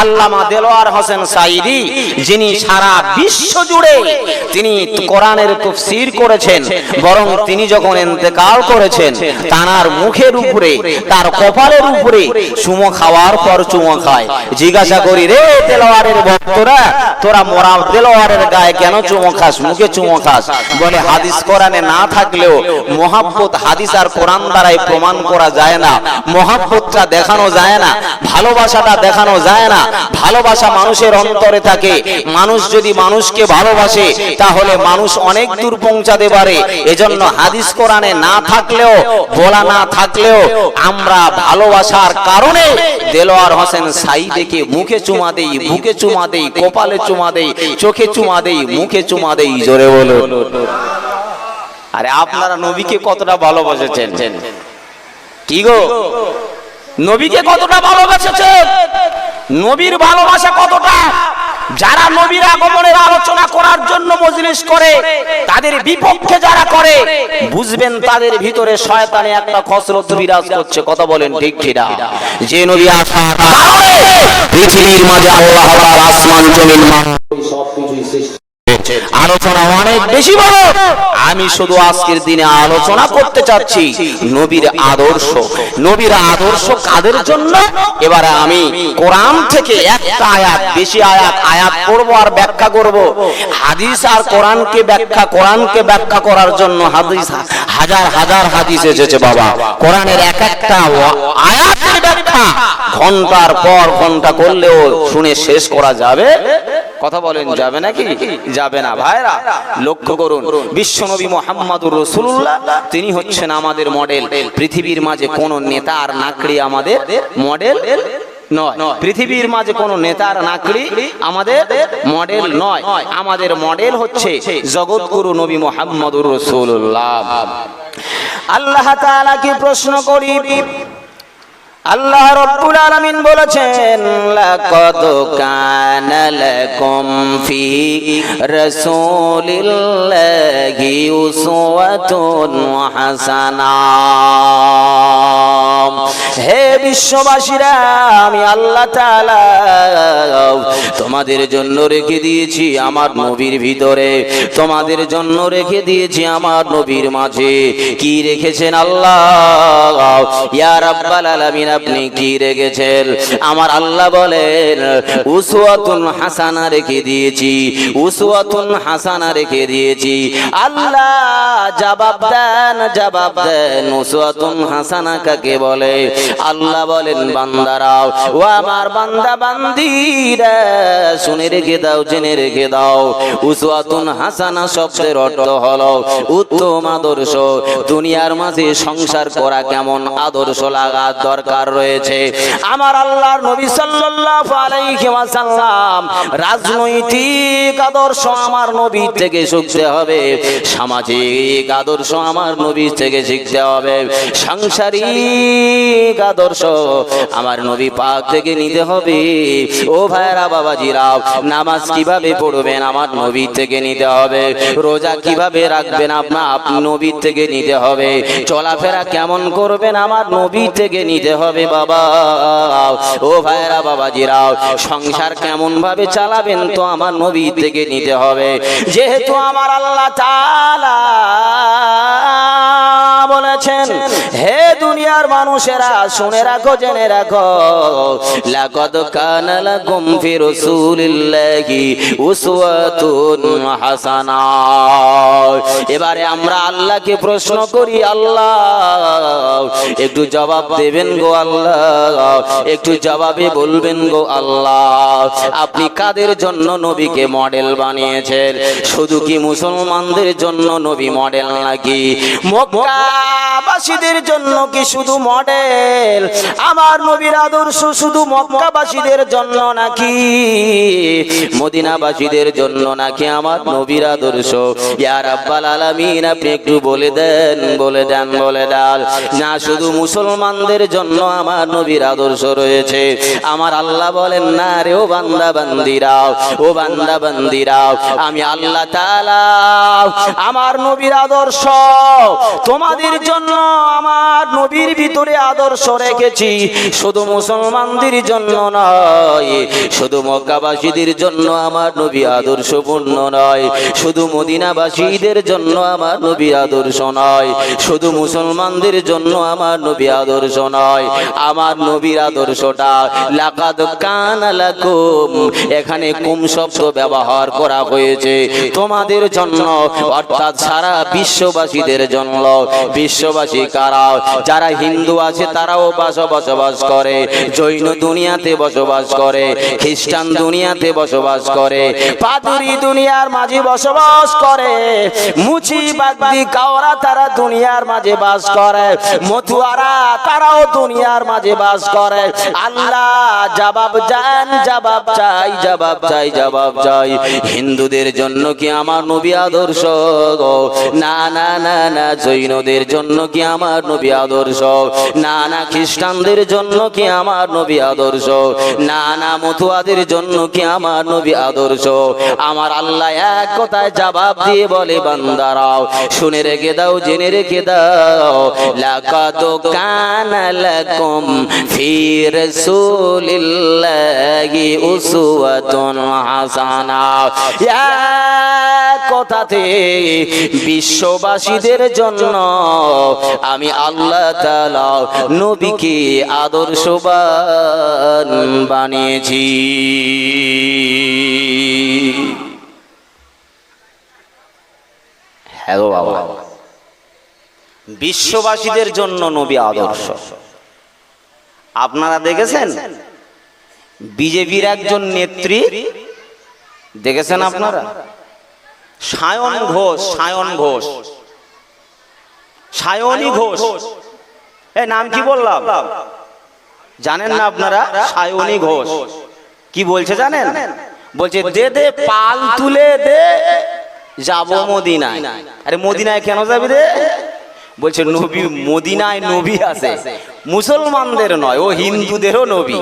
আল্লামা দেলোয়ার হোসেন সাঈদী, যিনি সারা বিশ্ব জুড়ে তিনি কোরআনের তাফসীর করেছেন, বরং তিনি যখন ইন্তেকাল করেছেন তার মুখের উপরে, তার কপালের উপরে চুমো খাওয়ার পর চুমো খায়। জিজ্ঞাসা করি, রে দেলোয়ারের ভক্তরা, তোরা মোরা দেলোয়ারের গায়ে কেন চুমো খাস, মুখে চুমো খাস? বলে, হাদিস কোরআনে না থাকলেও মহাব্বত হাদিস আর কোরআন দ্বারাই প্রমাণ করা যায় না, মহাব্বতটা দেখানো যায় না, ভালোবাসাটা দেখানো যায় না। ভালোবাসা মানুষের অন্তরে থাকে। মানুষ যদি মানুষকে ভালোবাসে তাহলে মানুষ অনেক দূর পৌঁছাতে পারে। এজন্য হাদিস কোরআনে না থাকলেও, বলা না থাকলেও আমরা ভালোবাসার কারণে দেলোয়ার হোসেন সাঈদীকে মুখে চুমা দেই, বুকে চুমা দেই, কপালে চুমা দেই, চোখে চুমা দেই, মুখে চুমা দেই। জোরে বলো। আরে আপনারা নবীকে কতটা ভালোবাসেছেন? কি গো, নবীকে কতটা ভালোবাসেছেন? নবীর ভালোবাসা কতটা? যারা নবীর আগমনের আলোচনা করার জন্য মজলিস করে, তাদের বিপক্ষে যারা করে, বুঝবেন তাদের ভিতরে শয়তানি একটা খসরত বিরাজ করছে। কথা বলেন ঠিক কিনা? যে নবী আসার কারণে পৃথিবীর মাঝে আল্লাহ তাআলা আসমান জমিন সবকিছুই সৃষ্টি। আলোচনা অনেক বেশি বড়, আমি শুধু আজকের দিনে আলোচনা করতে চাচ্ছি নবীর আদর্শ। নবীর আদর্শ কাদের জন্য? এবারে আমি কোরআন থেকে একটা আয়াত, বেশি আয়াত করব আর ব্যাখ্যা করব। হাদিস আর কোরআনকে ব্যাখ্যা করার জন্য হাদিস, হাজার হাজার হাদিস এসেছে বাবা। কোরআনের এক একটা আয়াতের ব্যাখ্যা ঘন্টার পর ঘন্টা করলেও শুনে শেষ করা যাবে? কথা বলেন, যাবে নাকি? যাবে না। ভাইরা লক্ষ্য করুন, বিশ্বনবী মুহাম্মদুর রাসূলুল্লাহ তিনি হচ্ছেন আমাদের মডেল। পৃথিবীর মাঝে কোন নেতা আর নাকড়ি আমাদের মডেল নয়। পৃথিবীর মাঝে কোন নেতার নাকড়ি আমাদের মডেল নয়। আমাদের মডেল হচ্ছে জগৎগুরু নবী মুহাম্মদুর রাসূলুল্লাহ। আল্লাহ তাআলা কি প্রশ্ন করি, আল্লাহ রাব্বুল আলামিন বলেছেন, লাকাদ কানা লাকুম ফি রাসূলিল্লাহি উসওয়াতুন হাসানাহ। হে বিশ্ববাসীরা, আমি আল্লাহ তাআলা তোমাদের জন্য রেখে দিয়েছি আমার নবীর ভিতরে, তোমাদের জন্য রেখে দিয়েছি আমার নবীর মাঝে। কি রেখেছেন আল্লাহ? ইয়া রাব্বাল আলামিন, আপনি কি রেখেছেন? আমার আল্লাহ বলেন, উসওয়াতুন হাসানা রেখে দিয়েছি, উসওয়াতুন হাসানা রেখে দিয়েছি। আল্লাহ জবাব দেন, উসওয়াতুন হাসানা কাকে বলে? আল্লাহ বলেন, বান্দারাও, ও আমার বান্দা বান্দিরা, শুনে রেখে দাও, জেনে রেখে দাও, উসওয়াতুন হাসানা শব্দের অর্থ হলো উত্তম আদর্শ। দুনিয়ার মাঝে সংসার করা কেমন আদর্শ লাগা দরকার রয়েছে। আমার আল্লাহর নবী সাল্লাল্লাহু আলাইহি ওয়াসাল্লাম রাজনৈতিক আদর্শ আমার নবী থেকে শিখতে হবে, সামাজিক আদর্শ আমার নবী থেকে শিখতে হবে, সাংসারিক আদর্শ আমার নবী পাক থেকে নিতে হবে। ও ভাইরা বাবাজিরাও, নামাজ কিভাবে পড়বেন আমার নবী থেকে নিতে হবে, রোজা কিভাবে রাখবেন আপনার নবী থেকে নিতে হবে, চলাফেরা কেমন করবেন আমার নবী থেকে নিতে হবে বাবা। ও ভাইরা বাবাজিরাও, সংসার কেমন ভাবে চালাবেন তো আমার নবী থেকে নিতে হবে। যেহেতু আমার আল্লাহ তাআলা বলেছেন, হে দুনিয়ার মানুষেরা, শুনে রাখো, জেনে রাখো, লাকাদ কানা লাকুম ফি রাসূলিল্লাহি উসওয়াতুন হাসানা। এবারে আমরা আল্লাহকে প্রশ্ন করি, আল্লাহ একটু জবাব দেবেন গো আল্লাহ, একটু জবাবে বলবেন গো আল্লাহ, আপনি কাদের জন্য নবীকে মডেল বানিয়েছেন? শুধু কি মুসলমানদের জন্য নবী মডেল নাকি মক্কাবাসীদের জন্য কি শুধু মডেল? আমার নবীর আদর্শ শুধু মক্কাবাসীদের জন্য নাকি মদিনাবাসীদের জন্য নাকি আমার নবীর আদর্শ? ইয়া রাব্বাল আলামিন, আপনি একটু বলে দেন, বলে দেন, বলে দেন। না, শুধু মুসলমানদের জন্য আমার নবীর আদর্শ রয়েছে। আমার আল্লাহ বলেন, না রে ও বান্দা বান্দিরাও, ও বান্দা বান্দিরাও, আমি আল্লাহ তাআলা আমার নবীর আদর্শ তোমাদের জন্য জন্য আমার নবীর ভিতরে আদর্শ রেখেছি। শুধু মুসলমানদের জন্য নয়, শুধু মক্কাবাসীদের জন্য আমার নবী আদর্শপূর্ণ নয়, শুধু মদিনাবাসীদের জন্য আমার নবী আদর্শ নয়, শুধু মুসলমানদের জন্য আমার নবী আদর্শ নয়। আমার নবীর আদর্শটা লাকাদ কানা লাকুম, এখানে কুম শব্দ ব্যবহার করা হয়েছে তোমাদের জন্য, অর্থাৎ সারা বিশ্ববাসীদের জন্য। বিশ্ববাসী কারা? যারা হিন্দু আছে তারাও বসবাস করে, জৈন দুনিয়াতে বসবাস করে, খ্রিস্টান দুনিয়াতে বসবাস করে, পাদুরি দুনিয়ার মাঝে বসবাস করে, মুচি বাগদি কাওরা তারা দুনিয়ার মাঝে বাস করে, মতুয়ারা তারাও দুনিয়ার মাঝে বাস করে। আল্লাহ জবাব চান, জবাব চাই, জবাব চাই, জবাব চাই। হিন্দুদের জন্য কি আমার নবী আদর্শ? না না না না। জৈনদের জন্য কি আমার নবী আদর্শ? না না। খ্রিস্টানদের জন্য কি আমার নবী আদর্শ? না না। মতুয়াদের জন্য কি আমার নবী আদর্শ? আমার আল্লাহ এক কথায় জবাব দিয়ে বলে, বান্দারাও শুনে রেখে দাও, জেনে রেখে দাও, লাকাদ কানা লাকুম ফি রাসূলিল্লাহি উসওয়াতুন হাসানা। এক কথাতে বিশ্ববাসীদের জন্য আমি আল্লাহ তাআলা নবীকে আদর্শবান বানিয়েছি। হ্যালো বাবা, বিশ্ববাসীদের জন্য নবী আদর্শ। আপনারা দেখেছেন বিজেপির একজন নেত্রী, দেখেছেন আপনারা? সায়ন ঘোষ, সায়ন ঘোষ, সায়নী ঘোষ, এ নাম কি বললাম জানেন না আপনারা? সায়নী ঘোষ কি বলছে জানেন? বলছে দে দে পাল তুলে দে, যাবো মদিনায়। আরে মদিনায় কেন যাবি রে? বলছে নবী, মদিনায় নবী আছে, মুসলমানদের নয়, ও হিন্দুদেরও নবী,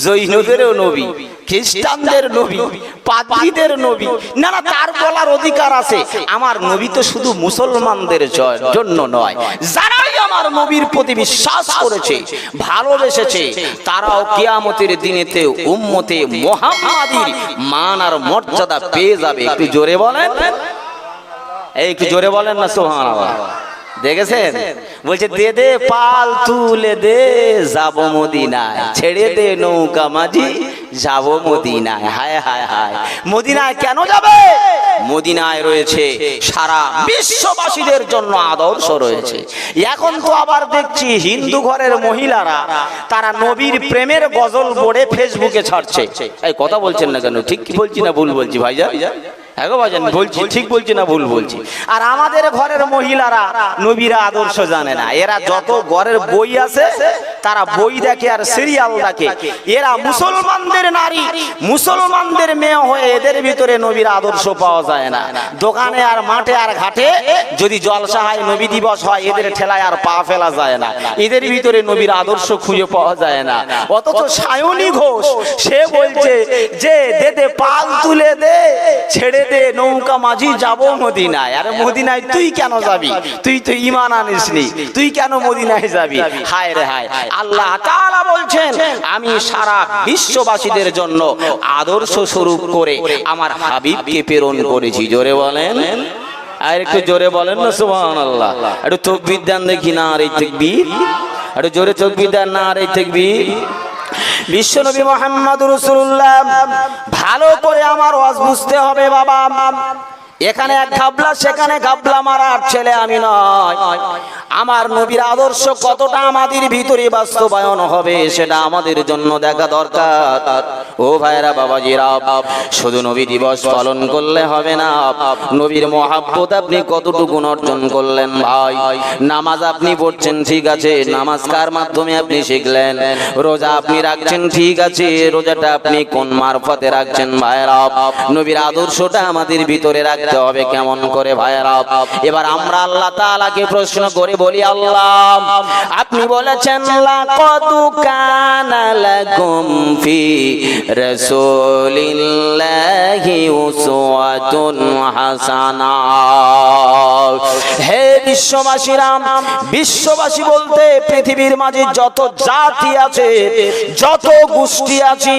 জৈনদেরও নবী, খ্রিস্টানদের নবী, পাদ্রীদের নবী। না না, তার বলার অধিকার আছে। আমার নবী তো শুধু মুসলমানদের জন্য নয়, যারাই আমার নবীর প্রতি বিশ্বাস করেছে, ভালোবেসেছে, তারাও কিয়ামতের দিনেতে উম্মতে মুহাম্মাদীর মান আর মর্যাদা পেয়ে যাবে। একটু জোরে বলেন, এই একটু জোরে বলেন না সুবহানাল্লাহ। দেখেছেন? বলছে দে দে পাল তুলে দে, যাবো মদিনায়, ছেড়ে দে নৌকা মাঝি, যাবো মদিনায়। হায় হায় হায়, মদিনায় কেন যাবে? মদিনায় রয়েছে সারা বিশ্ববাসীদের জন্য আদর্শ রয়েছে। এখন তো আবার দেখছি হিন্দু ঘরের মহিলারা তারা নবীর প্রেমের গজল পড়ে ফেসবুকে ছাড়ছে। এই কথা বলছেন না কেন? ঠিক কি বলছি না ভুল বলছি ভাইজান? বলছি ঠিক বলছি না ভুল বলছি? আর আমাদের ঘরের মহিলারা নবীর আদর্শ জানে না। এরা যত ঘরের বই আছে তারা বই দেখে আর সিরিয়াল দেখে। এরা মুসলমানদের নারী, মুসলমানদের মেয়ে হয়ে এদের ভিতরে নবীর আদর্শ পাওয়া যায় না। দোকানে আর মাঠে আর ঘাটে যদি জলসা হয়, নবী দিবস হয়, এদের ঠেলায় আর পা ফেলা যায় না। এদের ভিতরে নবীর আদর্শ খুঁজে পাওয়া যায় না। অথচ সায়নী ঘোষ সে বলছে যে দে দে পাল তুলে দে, ছেড়ে দে নৌকা মাঝি, যাবো মদিনায়। আরে মদিনায় তুই কেন যাবি? তুই তো ঈমান আনিসনি, তুই কেন মদিনায় যাবি? হায় রে হায়। আল্লাহ তাআলা বলছেন আমি সারা বিশ্ববাসীদের জন্য আদর্শ স্বরূপ করে আমার হাবিবকে প্রেরণ করেছি। জোরে বলেন, আর একটু জোরে বলেন না সুবহানাল্লাহ। একটু তাকবীর দেন দেখি না, আর এই তাকবীর, একটু জোরে তাকবীর দেন না, আর এই তাকবীর। বিশ্বনবী মুহাম্মদুর রাসূলুল্লাহ, ভালো করে আমার ওয়াজ বুঝতে হবে বাবা। এখানে এক ঘাবলা, সেখানে ঘাবলা মারার ছেলে আমি নয়। আমার নবীর আদর্শ কতটা আমাদের ভিতরে বাস্তবায়ন হবে সেটা আমাদের জন্য দেখা দরকার। ও ভাইরা, বাবাজিরা, শুধু নবী দিবস পালন করলে হবে না। নবীর মহব্বত আপনি কতটুকু অর্জন করলেন ভাই? নামাজ আপনি পড়ছেন, ঠিক আছে, নামাজ কার মাধ্যমে আপনি শিখলেন? রোজা আপনি রাখছেন, ঠিক আছে, রোজাটা আপনি কোন মারফতে রাখছেন? ভাইরা, নবীর আদর্শটা আমাদের ভিতরে রাখতে রাখতে হবে কেমন করে ভাইরা। এবার আমরা আল্লাহ তাআলাকে প্রশ্ন করে বলি, আল্লাহ আপনি বলেছেন লাকাদ কানা লাকুম ফি রাসূলিল্লাহি উসওয়াতুন হাসানা। হে বিশ্ববাসীরা, বিশ্ববাসী বলতে পৃথিবীর মাঝে যত জাতি আছে, যত গোষ্ঠী আছে,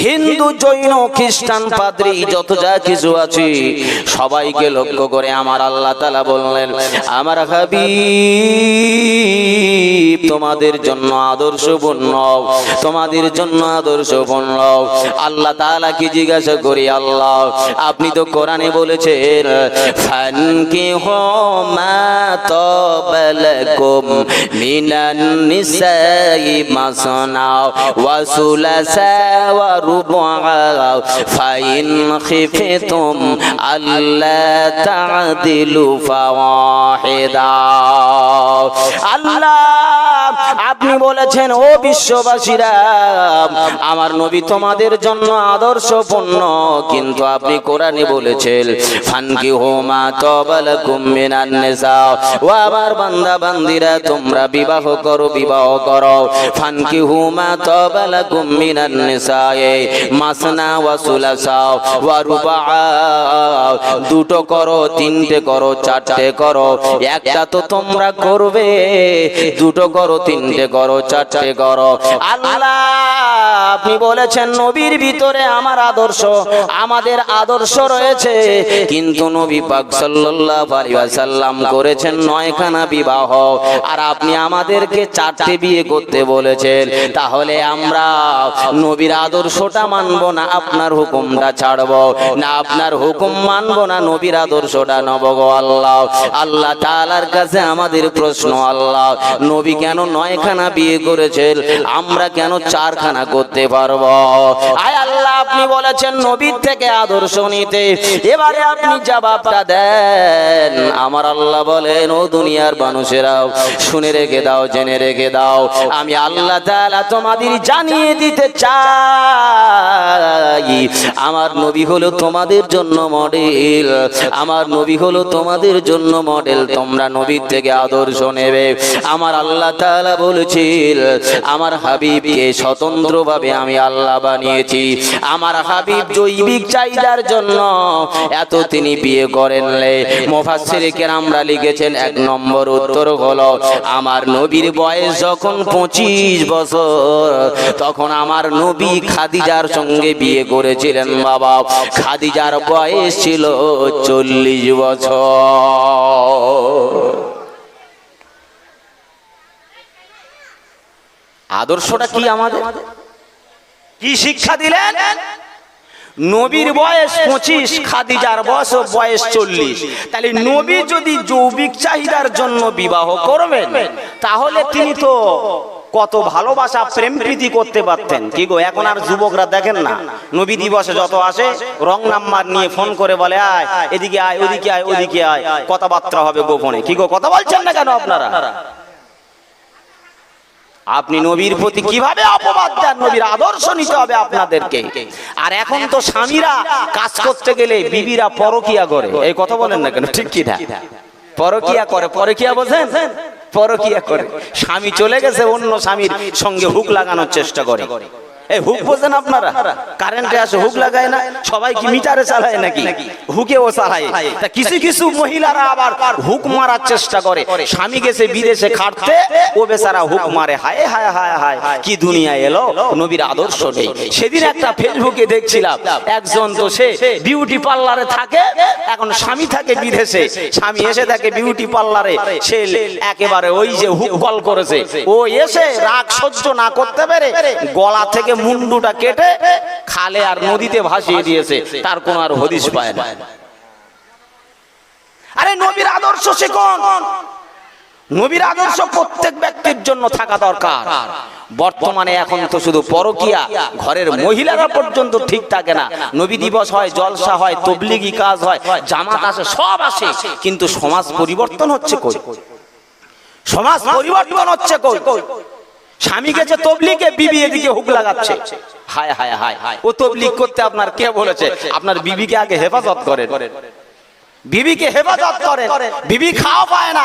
হিন্দু জৈন খ্রিস্টান পাদ্রী যত যা কিছু আছে, সবাইকে লক্ষ্য করে আমার আল্লাহ তাআলা বললেন, আমার হাবিব তোমাদের জন্য আদর্শপূর্ণ, তোমাদের জন্য আদর্শপূর্ণ। আল্লাহ তাআলা কি জিজ্ঞাসা করি, আল্লাহ আপনি তো কোরআনে বলেছেন ফানকিহু মা তাবা লাকুম মিনান নিসাই মাসনা ওয়া সুলাসা ওয়া রুবা ফাইন খিফতুম আল্লা তা'দিলু ফাওয়াহিদা। আল্লাহ আপনি বলেছেন ও বিশ্ববাসীরা, আমার নবী তোমাদের জন্য আদর্শপূর্ণ, কিন্তু আপনি কোরআনে বলেছেন ফানকিহু মা তাবা লাকুম মিনান নিসা, ও আমার বান্দা বান্দিরা তোমরা বিবাহ করো, বিবাহ করো। ফানকিহু মা তাবা লাকুম মিনান নিসা মাসনা ওয়া সুলাসা ওয়া রুবা, দুটো করো, তিনটে করো, চারটে করো। একটা তো তোমরা করবে, দুটো করো, তিনটে করো, চারটে করো। আল্লাহ আপনি বলেছেন নবীর ভিতরে আমার আদর্শ, আমাদের আদর্শ রয়েছে, কিন্তু নবী পাক সাল্লাল্লাহু আলাইহি ওয়াসাল্লাম করেছেন 9খানা বিবাহ, আর আপনি আমাদেরকে 4টে বিয়ে করতে বলেছেন। তাহলে আমরা নবীর আদর্শটা মানবো না আপনার হুকুমটা ছাড়বো, না আপনার হুকুম মানবো না নবীর আদর্শটা নেব গো আল্লাহ। আল্লাহ তাআলার কাছে আমাদের প্রশ্ন, আল্লাহ নবী কেন 9খানা বিয়ে করেছেন, আমরা কেন 4খানা করতে পারবো? আয় আল্লাহ আপনি বলেছেন নবীর থেকে আদর্শ নিতে, এবারে আপনি জবাবটা দেন। আমার আল্লাহ বলেন, ও দুনিয়ার মানুষেরা শুনে রেখে দাও, জেনে রেখে দাও, আমি আল্লাহ তাআলা তোমাদের জানিয়ে দিতে চাই, আমার নবী হলো তোমাদের জন্য মডেল, আমার নবী হলো তোমাদের জন্য মডেল। তোমরা নবীর থেকে আদর্শ নেবে। আমার আল্লাহ তাআলা বলেছিল আমার হাবিবকে স্বতন্ত্রভাবে আমি আল্লাহ বানিয়েছি। আমার হাবিব জৈবিক চাহিদার জন্য এত তিনি বিয়ে করেনলে। মুফাসসিরে কেরামরা লিখেছেন 1 নম্বর উত্তর হলো, আমার নবীর বয়স যখন 25 বছর, তখন আমার নবী খাদিজার সঙ্গে বিয়ে করেছিলেন। বাবা, খাদিজার বয়স ছিল 40 বছর। আদর্শটা কি আমাদের? কি শিক্ষা দিলেন? নবীর বয়স 25, খাদিজার বয়স 40। তাহলে নবী যদি যৌবিক চাহিদার জন্য বিবাহ করবেন, তাহলে তিনি তো কত ভালোবাসা প্রেম প্রীতি করতে পারতেন। কি গো, এখন আর যুবকরা দেখেন না, নবী দিবসে যত আসে রং নাম্বার নিয়ে ফোন করে বলে আয় এদিকে আয়, ওদিকে আয়, ওদিকে আয়, কথাবার্তা হবে গোপনে। কি গো, কথা বলছেন না কেন আপনারা? আপনি নবীর প্রতি কিভাবে অপবাদ দেন? নবীর আদর্শ নিতে হবে আপনাদেরকে। আর এখন তো স্বামীরা কাজ করতে গেলে বিবিরা পরকিয়া করে, এই কথা বলেন না কেন? ঠিক কি না? পরকিয়া করে, পরকিয়া বোঝেন? পরকিয়া করে, স্বামী চলে গেছে অন্য স্বামীর সঙ্গে হুক লাগানোর চেষ্টা করে। এই হুক বোঝেন আপনারা? কারেন্টে আসে হুক লাগায় না? সবাই কি মিটারে চালায় নাকি? হুকেও চালায়। তা কিছু কিছু মহিলারা আবার হুক মারার চেষ্টা করে। স্বামী গেছে বিদেশে খাটতে, ও বেচারা হুক মারে। হায় হায় হায় হায়, কি দুনিয়া এলো, নবীর আদর্শ নেই। সেদিন একটা ফেসবুকে দেখছিলাম, একজন তো সে বিউটি পার্লারে থাকে, এখন স্বামী থাকে বিদেশে, স্বামী এসে থাকে বিউটি পার্লারে, সে একেবারে ওই যে হুক কল করেছে, ও এসে রাগ সহ্য না করতে পেরে গলা থেকে মুন্ডুটা কেটে খালে আর নদীতে ভাসিয়ে দিয়েছে, তার কোন আর হদিস পায় না। আরে নবীর আদর্শ শিখুন। নবীর আদর্শ প্রত্যেক ব্যক্তির জন্য থাকা দরকার। বর্তমানে এখন তো শুধু পরকিয়া, ঘরের মহিলারা পর্যন্ত ঠিক থাকে না। নবী দিবস হয়, জলসা হয়, তবলিগি কাজ হয়, জামাত আসে, সব আসে, কিন্তু সমাজ পরিবর্তন হচ্ছে কই? সমাজ পরিবর্তন হচ্ছে কই? স্বামী গেছে তবলিগে, বিবি এদিকে হুক লাগাচ্ছে। হায় হায় হায়, ও তবলিগ করতে আপনার কে বলেছে? আপনার বিবিকে আগে হেফাজত করেন। বিবিকে হেফাজত করেন, বিবি খাওয়া পায় না,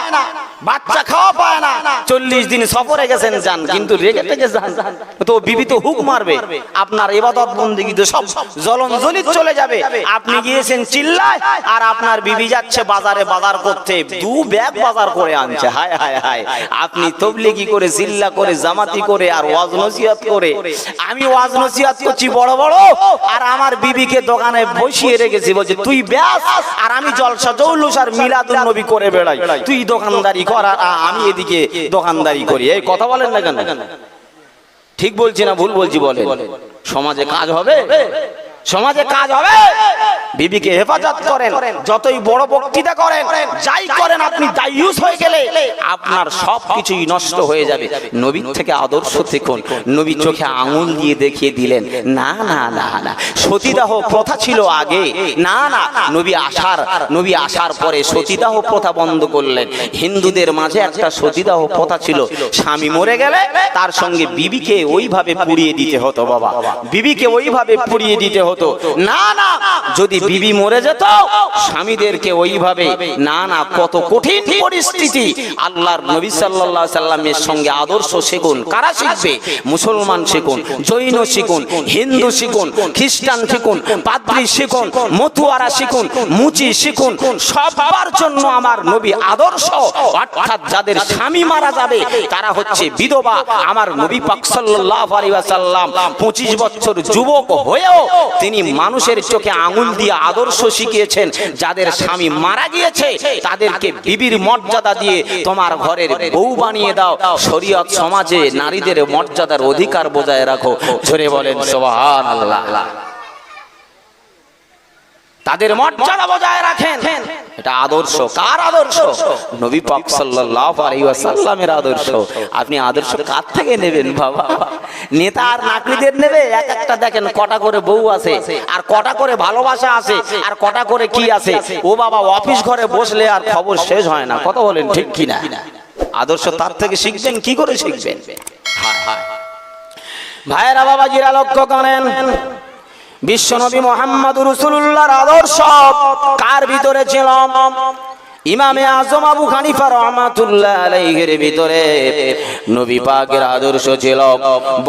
বাচ্চা খাওয়া পায় না, 40 দিন সফরে গেছেন যান, কিন্তু রেগে থেকে যান, তো বিবি তো হুক মারবে, আপনার ইবাদত বন্দেগী তো সব জলঞ্জলিত চলে যাবে। আপনি গিয়েছেন চিল্লায়, আর আপনার বিবি যাচ্ছে বাজারে বাজার করতে, 2 ব্যাগ বাজার করে আনছে। হায় হায় হায়, আপনি তবলিগি করে, চিল্লা করে, জামাতি করে, আর ওয়াজ নসিহত করে, আমি ওয়াজ নসিহত করছি বড় বড়, আর আমার বিবিকে দোকানে বসিয়ে রেখেছি, বলছে তুই ব্যাস, আর আমি জলসা জৌলুস আর মিলাদুন নবী করে বেড়াই, তুই দোকানদারি কর আর আমি এদিকে দোকানদারি করি। এই কথা বলেন না কেন? ঠিক বলছি না ভুল বলছি বলেন? সমাজে কাজ হবে, সমাজে কাজ হবে। বিবিকে হেফাজত করেন, যতই বড় বক্তৃতা করেন, যাই করেন, আপনি দায়ুস হয়ে গেলে আপনার সব কিছুই নষ্ট হয়ে যাবে। নবীর থেকে আদর্শ শিখুন। নবী চোখে আঙুল দিয়ে দেখিয়ে দিলেন, না না না না, সতীদাহ প্রথা ছিল আগে, না না, নবী আসার পরে সতীদাহ প্রথা বন্ধ করলেন। হিন্দুদের মাঝে একটা সতীদাহ প্রথা ছিল, স্বামী মরে গেলে তার সঙ্গে বিবিকে ওইভাবে পুড়িয়ে দিতে হতো। বাবা, বিবিকে ওইভাবে পুড়িয়ে দিতে হতো। না না, যদি বিবি মরে যেত, স্বামীদেরকে ওইভাবে, না না, কত কঠিন পরিস্থিতি। আল্লাহর নবী সাল্লাল্লাহু আলাইহি সাল্লামের সঙ্গে আদর্শ শিখুন। কারা শিখবে? মুসলমান শিখুন, জৈন শিখুন, হিন্দু শিখুন, খ্রিস্টান শিখুন, পাদ্রী শিখুন, মতুয়ারা শিখুন, মুচি শিখুন। সবার জন্য আমার নবী আদর্শ। অর্থাৎ যাদের স্বামী মারা যাবে তারা হচ্ছে বিধবা। আমার নবী পাক সাল্লাল্লাহু আলাইহি ওয়াসাল্লাম 25 বছর যুবক হয়েও তিনি মানুষের চোখে আঙুল দিয়ে আদর্শ শিখিয়েছেন। যাদের স্বামী মারা গিয়েছে তাদেরকে বিবির মর্যাদা দিয়ে তোমার ঘরের বউ বানিয়ে দাও। শরীয়ত সমাজে নারীদের মর্যাদার অধিকার বজায় রাখো। জোরে বলেন সুবহানাল্লাহ। তাদের মর্যাদা বজায় রাখেন, এটা আদর্শ। কার আদর্শ? নবী পাক সাল্লাল্লাহু আলাইহি ওয়াসাল্লামের আদর্শ। আপনি আদর্শ কার থেকে নেবেন বাবা? নেতা আর নাকড়িদের নেবে? এক একটা দেখেন কটা করে বউ আছে, আর কটা করে ভালোবাসা আছে, আর কটা করে কি আছে। ও বাবা, অফিস ঘরে বসলে আর খবর শেষ হয় না। কথা বলেন ঠিক কি না? আদর্শ তার থেকে শিখবেন, কি করে শিখবেন? ভাইরা বাবাজিরা লক্ষ্য করেন, বিশ্বনবী মুহাম্মদুর রাসূলুল্লাহর আদর্শ কার ভিতরে ছিল? ইমামে আজম আবু হানিফা রাহমাতুল্লাহ আলাইহির ভিতরে নবী পাকের আদর্শ ছিল।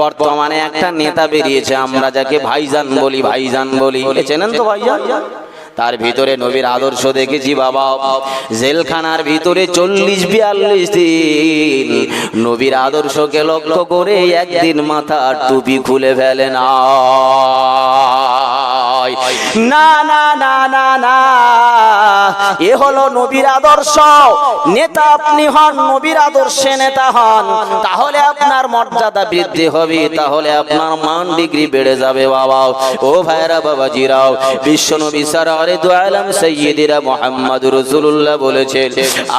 বর্তমানে একটা নেতা বেরিয়েছে, আমরা যাকে ভাইজান বলি, ভাইজান বলি, চেনেন তো ভাইজান? তার ভিতরে নবীর আদর্শ দেখেছি বাবা। জেলখানার ভিতরে 40-42 দিন নবীর আদর্শকে লক্ষ্য করে একদিন মাথার টুপি খুলে ফেলে না। না না না না না, এ হলো নবীর আদর্শ। নেতা আপনি হন, নবীর আদর্শে নেতা হন, তাহলে আপনার মর্যাদা বৃদ্ধি হবে, তাহলে আপনার মান ডিগ্রি বেড়ে যাবে বাবা। ও ভাইরা বাবাজিরাও, বিশ্বনবী সরওয়ারে দু আলম সাইয়্যিদিনা মুহাম্মদুর রাসূলুল্লাহ বলেছেন,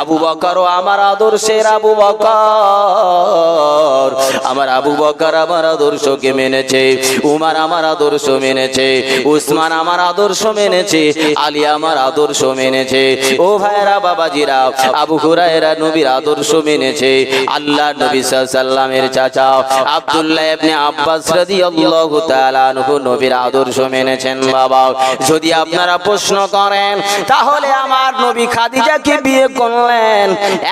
আবু বকর আমার আদর্শের আবু বকর, আমার আবু বকর আমার আদর্শকে মেনেছে, উমর আমার আদর্শ মেনেছে, উসমান আমার আদর্শ মেনেছে, আলী আমার আদর্শ মেনেছে। ও ভাইরা বাবাজিরা, আবু হুরায়রা নবীর আদর্শ মেনেছে। আল্লাহর নবী সাল্লাল্লাহু আলাইহি সাল্লামের চাচা আব্দুল্লাহ ইবনে আব্বাস রাদিয়াল্লাহু তাআলা আনহু নবীর আদর্শ মেনেছেন বাবা। যদি আপনারা প্রশ্ন করেন, তাহলে আমার নবী খাদিজাকে বিয়ে করলেন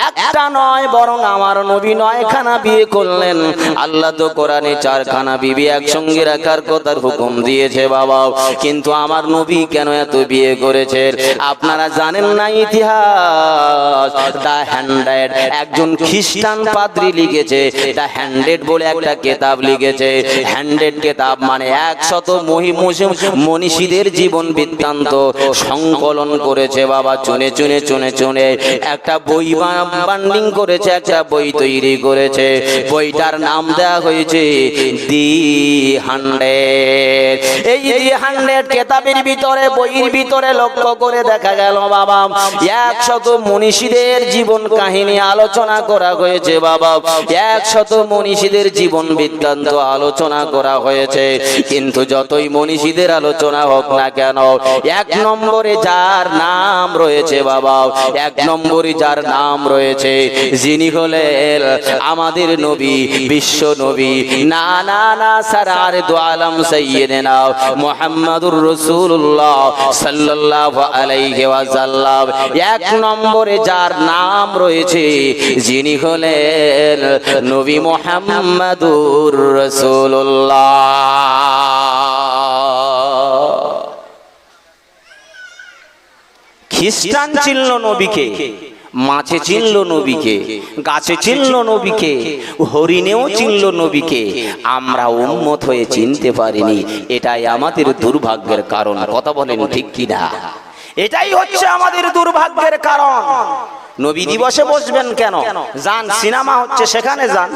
একটা নয়, বরং আমার নবী 9খানা বিয়ে করলেন। আল্লাহ তো কোরআনে 4খানা বিবি একসঙ্গে রাখার কথার হুকুম দিয়েছে বাবা, কিন্তু আমার নবী কেন এত বিয়ে করেছেন? আপনারা জানেন না ইতিহাস? দা হ্যান্ডেড, একজন খ্রিস্টান পাদ্রী লিখেছে, দা হ্যান্ডেড বলে একটা কিতাব লিখেছে। হ্যান্ডেড কিতাব মানে 100 মনীষীদের জীবন বৃত্তান্ত সংকলন করেছে বাবা। চুনে চুনে চুনে চুনে একটা বই বান্ডিং করেছে, একটা বই তৈরি করেছে। বইটার নাম দেওয়া হয়েছে দি 100। এই দি 100 কিতাবের ভিতরে, বইয়ের ভিতরে লক্ষ্য করে দেখা গেল বাবা, 100 মনীষীদের জীবন কাহিনী আলোচনা করা হয়েছে বাবা। 100 মনীষীদের জীবন বৃত্তান্ত আলোচনা করা হয়েছে। কিন্তু যতই মনীষীদের আলোচনা হোক না কেন, 1 নম্বরে যার নাম রয়েছে বাবা, 1 নম্বরে যার নাম রয়েছে, যিনি হলেন আমাদের নবী, বিশ্ব নবী, না না না, সরওয়ারে দু আলম সাইয়্যিদিনা মুহাম্মদুর রাসূল রাসূলুল্লাহ সাল্লাল্লাহু আলাইহি ওয়াসাল্লাম। এক নম্বরে যার নাম রয়েছে, যিনি হলেন নবী মুহাম্মাদুর রাসূলুল্লাহ। খ্রিস্টান চিনল নবীকে, মাছে চিনল নবীকে, গাছে চিনল নবীকে, হরিণেও চিনল নবীকে, আমরা উম্মত হয়ে চিনতে পারিনি। এটাই আমাদের দুর্ভাগ্যের কারণ। কথা বলেন ঠিক কিনা? এটাই হচ্ছে আমাদের দুর্ভাগ্যের কারণ। নবী দিবসে বসবেন কেন? যান, সিনেমা হচ্ছে সেখানে যান,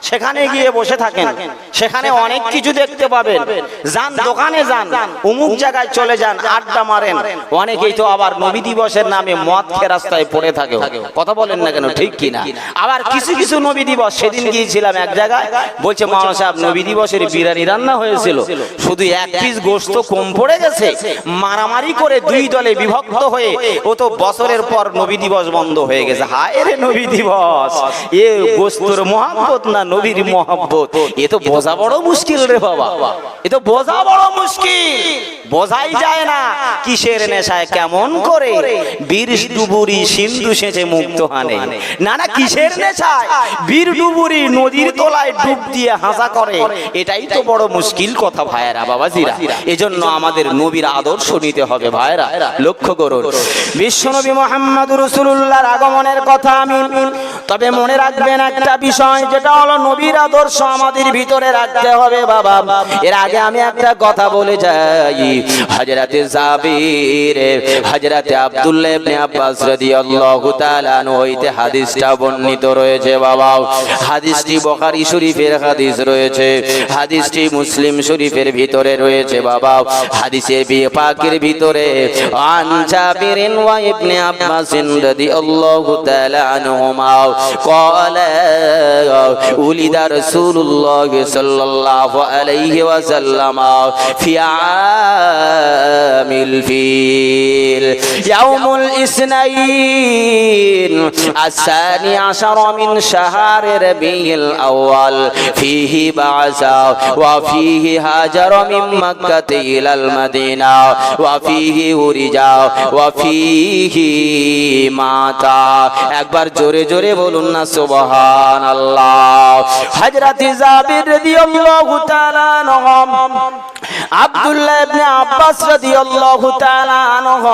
সেখানে গিয়ে বসে থাকেন, সেখানে অনেক কিছু দেখতে পাবেন। যান দোকানে যান, অমুক জায়গায় চলে যান, আড্ডা মারেন। অনেকেই তো আবার নবী দিবসের নামে মদ খেয়ে রাস্তায় পড়ে থাকে। কথা বলেন না কেন? ঠিক কিনা? আবার কিছু কিছু নবী দিবস, সেদিন গিয়েছিলাম এক জায়গায়, বলছে মাওলানা সাহেব নবী দিবসের বিরিয়ানি রান্না হয়েছিল, শুধু এক পিস গোশত কম পড়ে গেছে। মারামারি করে দুই দলে বিভক্ত হয়ে ও তো বছরের পর নবী দিবস বন্ধ হয়ে গেছে। হায় রে নবী দিবস, এ গোশতর মহব্বত না নবীর মহব্বত? এ তো বোঝা বড় মুশকিল রে বাবা, এ তো বোঝা বড় মুশকিল। বোঝাই যায় না কিসের নেশায় কেমন করে বীর ডুবুরি সিন্ধু সেচে মুক্ত হানে। না না, কিসের নেশায় বীর ডুবুরি নদীর তলায় ডুব দিয়ে হাসা করে, এটাই তো বড় মুশকিল কথা ভাইয়েরা, বাবাজিরা। এজন্য আমাদের নবীর আদর্শ নিতে হবে ভাইয়েরা। লক্ষ্য করুন, বিশ্বনবী মুহাম্মদুর রাসূলুল্লাহর আগমনের কথা আমি, তবে মনে রাখবেন একটা বিষয়, যেটা হলো নবীর আদর্শ আমাদের ভিতরে রাখতে হবে বাবা। এর আগে আমি একটা কথা বলে যাই। হযরতে জাবির, হযরতে আব্দুল্লাহ ইবনে আব্বাস রাদিয়াল্লাহু তাআলা আনহু হইতে হাদিসটা বর্ণিত রয়েছে বাবা। হাদিসটি বুখারী শরীফের হাদিস রয়েছে, হাদিসটি মুসলিম শরীফের ভিতরে রয়েছে বাবা। হাদিসের পাকের ভিতরে আন জাবিরিন ওয়া ইবনে আব্বাস রাদিয়াল্লাহু তাআলা আনহুমা ক্বালা উলিদা রাসূলুল্লাহ সাল্লাল্লাহু আলাইহি ওয়াসাল্লাম ফি আমিল ফিল ইয়াউমুল ইসনাইন আস-সানি আশারা মিন শাহরি রবিউল আউয়াল ফিহি বা'সা ওয়া ফিহি হাজারা মিন মক্কাতি ইলাল মাদিনা ওয়া ফিহি উরিজা ওয়া ফিহি মাতা। একবার জোরে জোরে বলুন না সুবহানাল্লাহ। হযরত জাবির রাদিয়াল্লাহু তাআলা আনহু, আব্দুল্লাহ ইবনে আব্বাস রাদিয়াল্লাহু তাআলা আনহু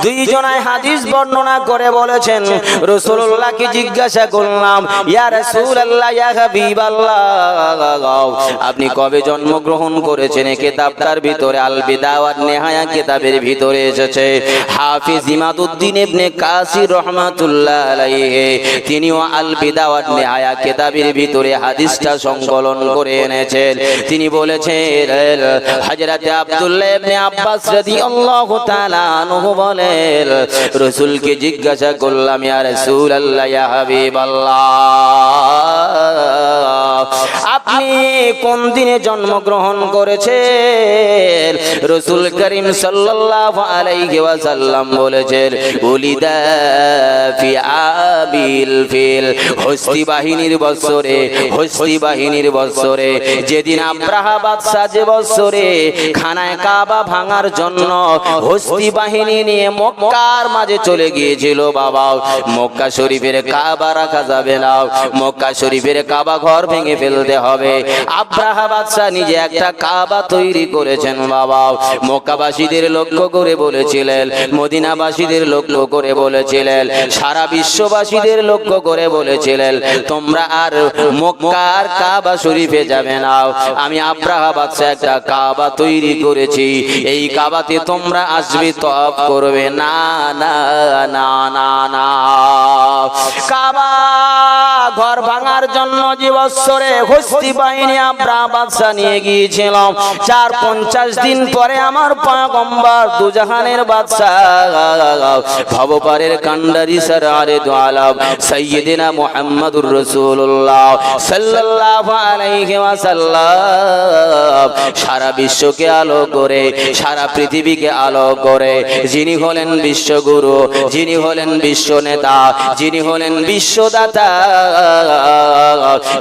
দুইজনাই হাদিস বর্ণনা করে বলেছেন, রাসূলুল্লাহকে জিজ্ঞাসা করলাম, ইয়া রাসূলুল্লাহ, ইয়া হাবিবাল্লাহ, আপনি কবে জন্মগ্রহণ করেছেন? এই কিতাবটার ভিতরে আল বিদা ওয়ান নিহায়া কিতাবের ভিতরে এসেছে। হাফিজ ইমাদউদ্দিন ইবনে কাসির রাহমাতুল্লাহ আলাইহি তিনিও আল বিদা ওয়ান নিহায়া কিতাবের ভিতরে হাদিসটা সংকলন করে এনেছেন। তিনি বলেছেন, হযরত আব্দুল্লাহ ইবনে আব্বাস রাদিয়াল্লাহু তাআলা আনহু বলেন, রাসূলকে জিজ্ঞাসা করলাম, ইয়া রাসূলুল্লাহ, ইয়া হাবিবাল্লাহ, আপনি কোন দিনে জন্মগ্রহণ করেছেন? রাসূল করিম সাল্লাল্লাহু আলাইহি ওয়াসাল্লাম বলেছেন, উলিদা ফি আবিল ফিল, হস্তি বাহিনীর বৎসরে, হস্তি বাহিনীর বৎসরে, যেদিন আব্রাহা বাদশা যে বৎসরে খানায় কাবা ভাঙার জন্য হস্তি বাহিনী নিয়ে মক্কার মাঝে চলে গিয়েছিল বাবা। মক্কা শরীফের কাবা রাখা যাবে না, মক্কা শরীফের কাবা ঘর ভেঙে ফেলতে হবে। আব্রাহা বাদশা নিজে একটা কাবা তৈরি করেছেন বাবা। মক্কাবাসীদের লক্ষ্য করে বলেছিলেন, মদিনাবাসীদের লক্ষ্য করে বলেছিলেন, সারা বিশ্ববাসীদের লক্ষ্য করে বলেছিলেন, তোমরা আর মক্কার কাবা শরীফে যাবে না, আমি আব্রাহা বাদশা একটা কাবা তৈরি করেছি, এই কাবাতে তোমরা আসবে, তওয়াফ করবে। না না না না না, কাবা ঘর ভাঙার জন্য যে বৎসরে হস্তি বাহিনী আব্রাহা বাদশা নিয়ে গিয়েছিলাম, 4-50 দিন পরে আমার পয়গম্বর দুজাহানের বাদশা ভবপারের কান্ডারি সরদারে দু আলম সাইয়্যিদিনা মুহাম্মদুর রাসূলুল্লাহ সাল্লাল্লাহু আলাইহি ওয়াসাল্লাম সারা বিশ্বকে আলো করে, সারা পৃথিবীকে আলো করে, যিনি হলেন বিশ্বগুরু, যিনি হলেন বিশ্ব নেতা, যিনি হলেন বিশ্বদাতা,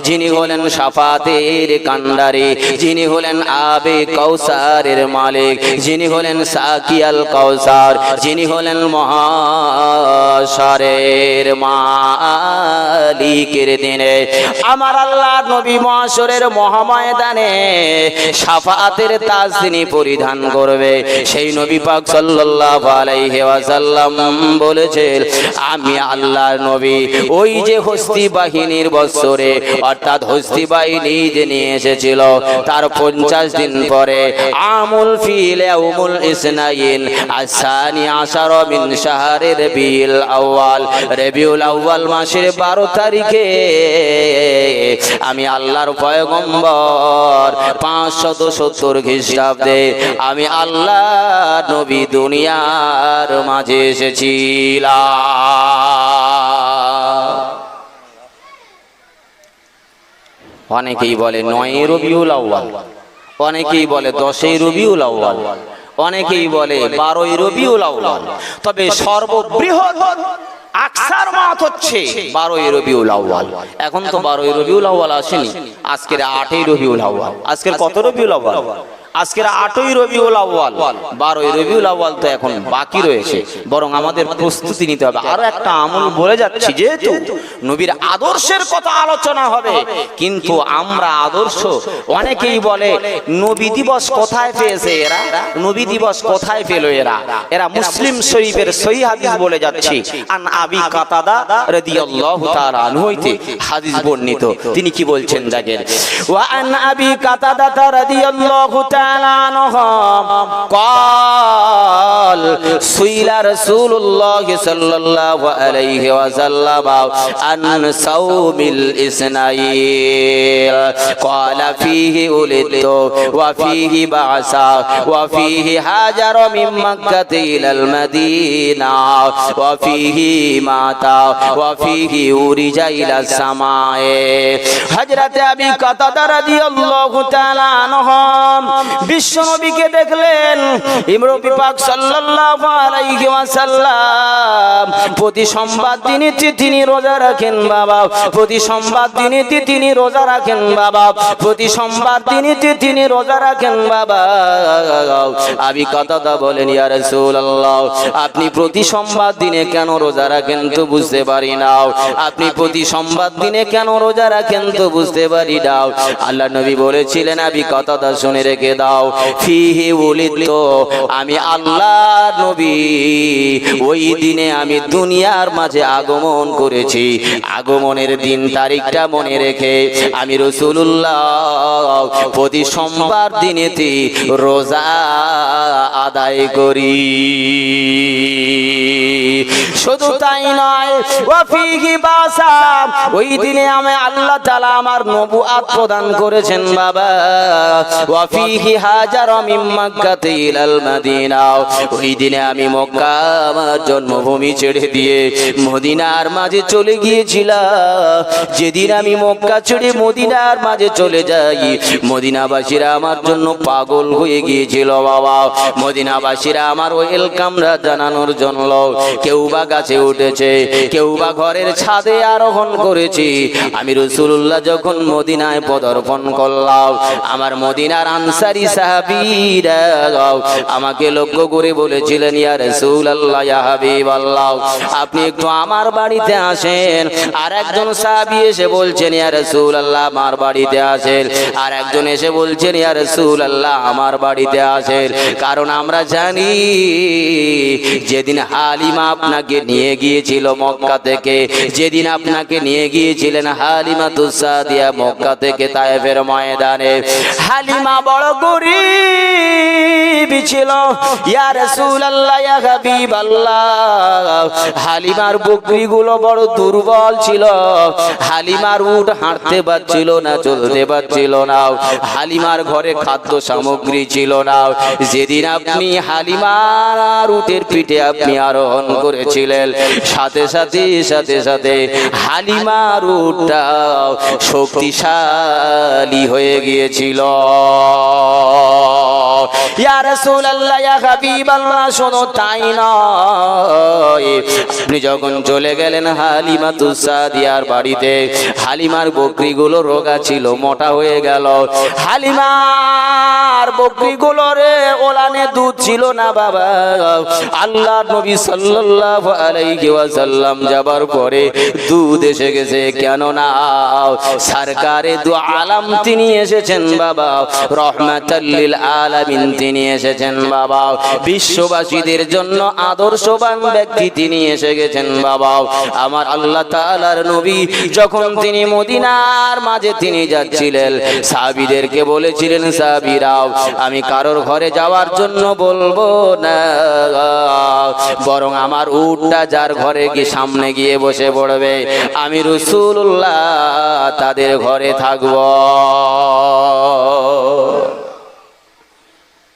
যিনি হলেন হলেন শাফাতের কান্ডারি, যিনি হলেন আবে কাউসারের মালিক, যিনি হলেন সাকিয়াল কাউসার, যিনি হলেন মহাশরের মালিকের দিনে আমার আল্লাহর নবী মহাশরের মহাময়দানে শাফাতের তাজ তিনি পরিধান করবে। সেই নবী পাক সাল্লাল্লাহু আলাইহি ওয়াসাল্লাম বলেছেন, আমি আল্লাহর নবী ওই যে হস্তি বাহিনীর বৎসরে, অর্থাৎ হস্তি বাহিনী যে নিয়ে এসেছিল তার 50 দিন পরে আমুল ফিল ইয়াউমুল ইসনাইন আসানি আশারা মিন শাহরে রবিউল আউয়াল, রবিউল আউয়াল মাসের 12 তারিখে আমি আল্লাহর পয়গম্বর 570 খ্রিস্টাব্দে আমি আল্লাহ নবী দুনিয়ার মাঝে এসেছিলাম। অনেকেই বলে 9 রবিউল আউয়াল, অনেকেই বলে 10 রবিউল আউয়াল, অনেকেই বলে 12 রবিউল আউয়াল। তবে সর্ববৃহৎ আকসার মত হচ্ছে 12 রবিউল আউয়াল। এখন তো 12 রবিউল আউয়াল আসেনি, আজকের 8 রবিউল আউয়াল। আজকের কত রবিউল আউয়াল? আজকের 8 রবিউল আউয়াল। 12 রবিউল আউয়াল তো এখন বাকি রয়েছে, বরং আমাদের প্রস্তুতি নিতে হবে। আরো একটা আমল বলে যাচ্ছি, যেহেতু নবীর আদর্শের কথা আলোচনা হবে, কিন্তু আমরা আদর্শ, অনেকেই বলে নবী দিবস কোথায় পেয়েছে এরা, নবী দিবস কোথায় পেল এরা? এরা মুসলিম শরীফের সহিহ হাদিস বলে যাচ্ছে। আন আবি কাতাদা রাদিয়াল্লাহু তাআলা আনহু হইতে হাদিস বর্ণিত। তিনি কি বলছেন দেখেন, ওয়া আন আবি কাতাদা রাদিয়াল্লাহু তাআলা عنه قال سئل رسول الله صلى الله عليه وسلم عن صوم الاثنين قال فيه ولدت وفيه بعث وفيه هاجر من مكة إلى المدينة وفيه مات وفيه أُرِجَ إلى السماء। হযরত আবি কাতাদা রাদিয়াল্লাহু তাআলা আনহু বিশ্ব নবীকে দেখলেন, নবী পাক সাল্লাল্লাহু আলাইহি ওয়াসাল্লাম প্রতি সোমবার দিনে তিনি রোজা রাখেন বাবা, প্রতি সোমবার দিনে তিনি রোজা রাখেন বাবা, প্রতি সোমবার দিনে তিনি রোজা রাখেন বাবা। আবি কাতাদা বলেন, ইয়া রাসূলুল্লাহ, আপনি প্রতি সোমবার দিনে কেন রোজা রাখেন তো বুঝতে পারি না, আপনি প্রতি সোমবার দিনে কেন রোজা রাখেন তো বুঝতে পারি না। আল্লাহ নবী বলেছিলেন, আবি কাতাদা শুনে রেখে দাও, ফিহি উলিদতু, আমি আল্লাহর নবী ওই দিনে আমি দুনিয়ার মাঝে আগমন করেছি। আগমনের দিন তারিখটা মনে রেখে আমি রাসূলুল্লাহ প্রতি সোমবার দিনেতে রোজা আদায় করি। শুধু তাই নয়, ওয়া ফিহি বাসা, ওই দিনে আমি আল্লাহ তাআলা আমার নবুয়ত প্রদান করেছেন বাবা। ওয়া ফিহি হাজার মিন মক্কা ইলাল মদিনা, ওই দিনে আমি মক্কা আমার জন্মভূমি ছেড়ে দিয়ে মদিনার মাঝে চলে গিয়েছিলাম। যেদিন আমি মক্কা ছেড়ে মদিনার মাঝে চলে যাই, মদিনাবাসীরা আমার জন্য পাগল হয়ে গিয়েছিল বাবা। মদিনাবাসীরা আমার ওয়েলকাম জানানোর জন্য কেউ বা গাছে উঠেছে, কেউ বা ঘরের ছাদে আরোহণ করেছে। আমি রাসূলুল্লাহ যখন মদিনায় পদার্পণ করলাম, আমার মদিনার আনসারী সাহাবীরা আমাকে লক্ষ্য করে বলেছিলেন, ইয়া রাসূলুল্লাহ, ইয়া হাবিবাল্লাহ, আপনি একটু আমার বাড়িতে আসেন। আর একজন সাহাবী এসে বলছেন, ইয়া রাসূলুল্লাহ, আমার বাড়িতে আসেন। আর একজন এসে বলছেন, ইয়া রাসূলুল্লাহ, আমার বাড়িতে আসেন। কারণ আমরা জানি যেদিন হালিমা আপনাকে নিয়ে গিয়েছিল মক্কা থেকে, যেদিন আপনাকে নিয়ে গিয়েছিলেন হালিমাতুস সাদিয়া মক্কা থেকে তায়েফের ময়দানে, হালিমা বড় গরীব ছিল। ইয়া রাসূলুল্লাহ, ইয়া হাবিবাল্লাহ, হালিমার বকরিগুলো বড় দুর্বল ছিল। হালিমার উট হাঁটতে পারছিল না, চলতে পারছিল না। হালিমার ঘরে খাদ্য সামগ্রী ছিল না। যেদিন আপনি হালিমার উটের পিঠে আপনি আরোহণ করেছিলেন, সাথে সাথে সাথে সাথে হালিমার উটটা শক্তিশালী হয়ে গিয়েছিল। ইয়া রাসূলুল্লাহ ইয়া হাবিবাল্লাহ শুধু তাই নয়, আপনি যখন চলে গেলেন হালিমাতুস সাদিয়ার বাড়িতে, হালিমার বকরিগুলো রোগা ছিল, মোটা হয়ে গেল। হালিমার বকরিগুলো রে ওলানে দুধ ছিল না বাবা। আল্লাহর নবী সাল্লাল্লাহু আলাইহি ওয়াসাল্লাম যাবার পরে দুধ এসে গেছে, কেন না সরকারে দু আলম তিনি এসেছেন বাবা, রহমাতাল লিল আলামিন তিনি এসেছেন বাবা, বিশ্ববাসীদের জন্য আদর্শবান ব্যক্তি তিনি এসে গেছেন বাবা। আমার আল্লাহ তাআলার নবী যখন তিনি মদিনার মাঝে তিনি যাচ্ছিলেন, সাহাবীদেরকে বলেছিলেন, সাহাবীরাও আমি কারোর ঘরে যাওয়ার জন্য বলবো না, বরং আমার উটটা যার ঘরে গিয়ে সামনে গিয়ে বসে পড়বে, আমি রাসূলুল্লাহ তাদের ঘরে থাকব।